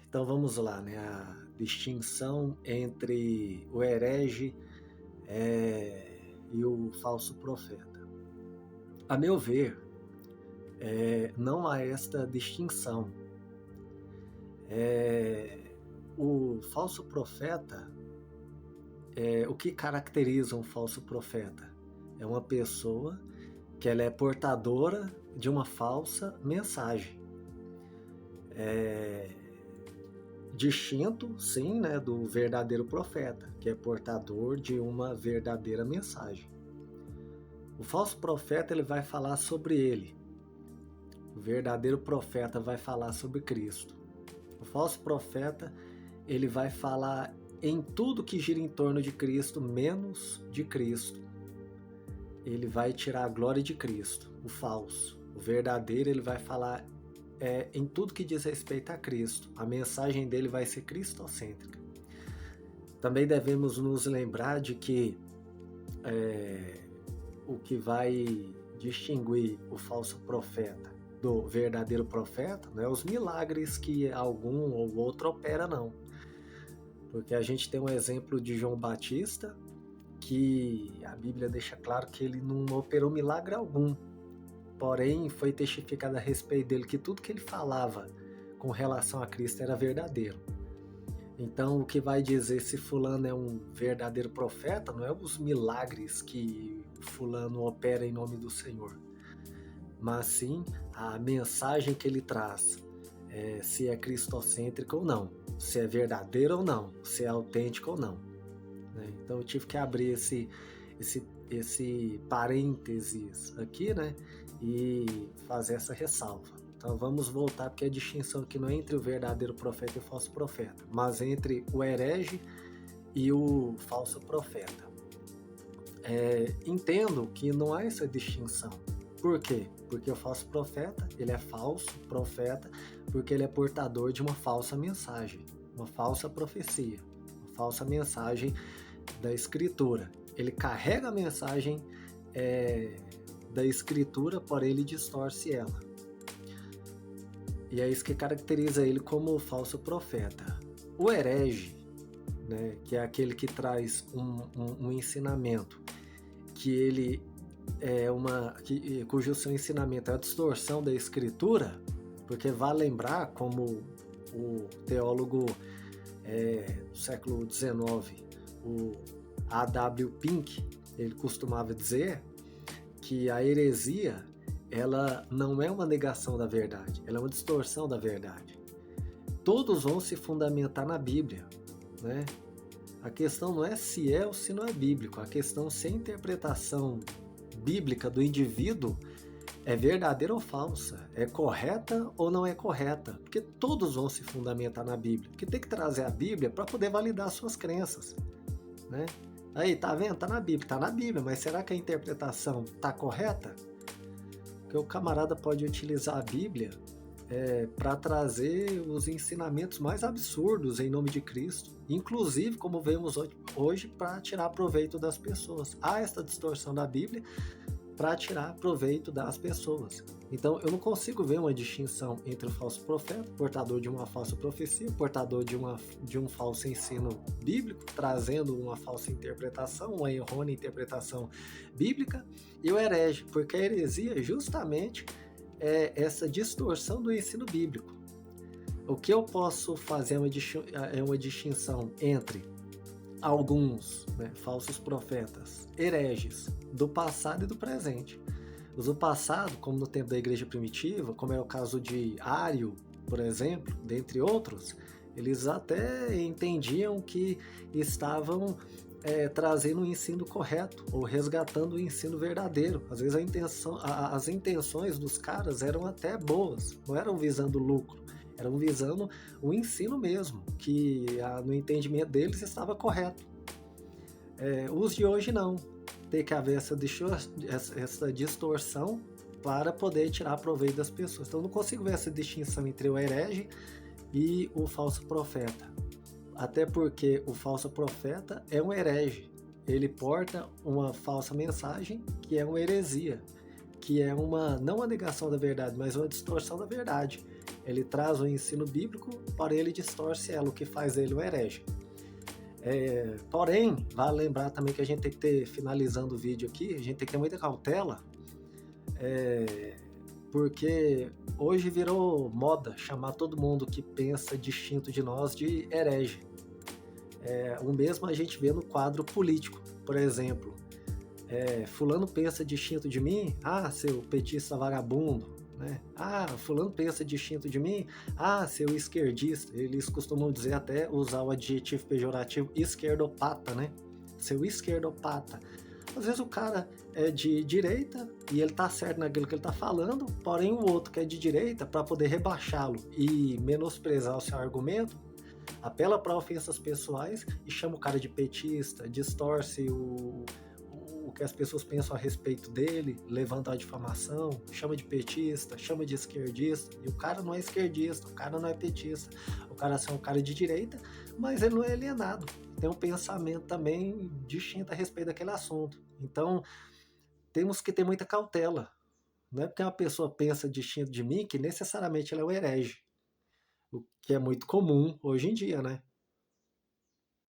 Então vamos lá, né? A distinção entre o herege e o falso profeta. A meu ver, não há esta distinção. O falso profeta, o que caracteriza um falso profeta? É uma pessoa que ela é portadora de uma falsa mensagem. Distinto, sim, né, do verdadeiro profeta, que é portador de uma verdadeira mensagem. O falso profeta ele vai falar sobre ele. O verdadeiro profeta vai falar sobre Cristo. O falso profeta ele vai falar em tudo que gira em torno de Cristo, menos de Cristo. Ele vai tirar a glória de Cristo, o falso. O verdadeiro ele vai falar em tudo que diz respeito a Cristo. A mensagem dele vai ser cristocêntrica. Também devemos nos lembrar de que o que vai distinguir o falso profeta do verdadeiro profeta não é os milagres que algum ou outro opera, não. Porque a gente tem um exemplo de João Batista, que a Bíblia deixa claro que ele não operou milagre algum. Porém, foi testificado a respeito dele que tudo que ele falava com relação a Cristo era verdadeiro. Então, o que vai dizer se fulano é um verdadeiro profeta não é os milagres que fulano opera em nome do Senhor, mas sim a mensagem que ele traz, se é cristocêntrica ou não, se é verdadeiro ou não, se é autêntico ou não. Então, eu tive que abrir esse parênteses aqui, né, e fazer essa ressalva. Então vamos voltar, porque a distinção aqui não é entre o verdadeiro profeta e o falso profeta, mas entre o herege e o falso profeta. Entendo que não há essa distinção. Por quê? Porque o falso profeta, ele é falso profeta porque ele é portador de uma falsa mensagem, uma falsa profecia, uma falsa mensagem da Escritura. Ele carrega a mensagem da Escritura, porém ele distorce ela. E é isso que caracteriza ele como falso profeta. O herege, né, que é aquele que traz um ensinamento, que ele cujo seu ensinamento é a distorção da Escritura, porque vale lembrar, como o teólogo do século XIX, o A.W. Pink, ele costumava dizer que a heresia ela não é uma negação da verdade, ela é uma distorção da verdade. Todos vão se fundamentar na Bíblia, né? A questão não é se é ou se não é bíblico, a questão é se a interpretação bíblica do indivíduo é verdadeira ou falsa, é correta ou não é correta, porque todos vão se fundamentar na Bíblia, porque tem que trazer a Bíblia para poder validar suas crenças, né? Aí, tá vendo? Tá na Bíblia, mas será que a interpretação tá correta? Porque o camarada pode utilizar a Bíblia para trazer os ensinamentos mais absurdos em nome de Cristo, inclusive, como vemos hoje, para tirar proveito das pessoas. Há esta distorção da Bíblia para tirar proveito das pessoas. Então, eu não consigo ver uma distinção entre o falso profeta, portador de uma falsa profecia, portador de um falso ensino bíblico, trazendo uma falsa interpretação, uma errônea interpretação bíblica, e o herege, porque a heresia justamente é essa distorção do ensino bíblico. O que eu posso fazer é uma distinção entre alguns, né, falsos profetas, hereges, do passado e do presente. Os do passado, como no tempo da igreja primitiva, como é o caso de Ário, por exemplo, dentre outros, eles até entendiam que estavam trazendo o ensino correto ou resgatando o ensino verdadeiro. Às vezes as intenções dos caras eram até boas, não eram visando lucro, eram visando o ensino mesmo, que no entendimento deles estava correto. Os de hoje não. Tem que haver essa distorção para poder tirar proveito das pessoas. Então, eu não consigo ver essa distinção entre o herege e o falso profeta. Até porque o falso profeta é um herege. Ele porta uma falsa mensagem que é uma heresia, que é não uma negação da verdade, mas uma distorção da verdade. Ele traz o ensino bíblico, porém ele distorce ela, o que faz ele um herege. Porém, vale lembrar também que a gente tem que ter, finalizando o vídeo aqui, a gente tem que ter muita cautela, porque hoje virou moda chamar todo mundo que pensa distinto de nós de herege. O mesmo a gente vê no quadro político, por exemplo. Fulano pensa distinto de mim, seu petista vagabundo, né? Fulano pensa distinto de mim, seu esquerdista. Eles costumam dizer, até usar o adjetivo pejorativo esquerdopata, né? Seu esquerdopata. Às vezes o cara é de direita e ele tá certo naquilo que ele tá falando, porém o outro que é de direita, para poder rebaixá-lo e menosprezar o seu argumento, apela para ofensas pessoais e chama o cara de petista, distorce o que as pessoas pensam a respeito dele, levanta a difamação, chama de petista, chama de esquerdista, e o cara não é esquerdista, o cara não é petista, o cara é um cara de direita, mas ele não é alienado, tem um pensamento também distinto a respeito daquele assunto. Então, temos que ter muita cautela. Não é porque uma pessoa pensa distinto de mim que necessariamente ela é um herege, o que é muito comum hoje em dia, né?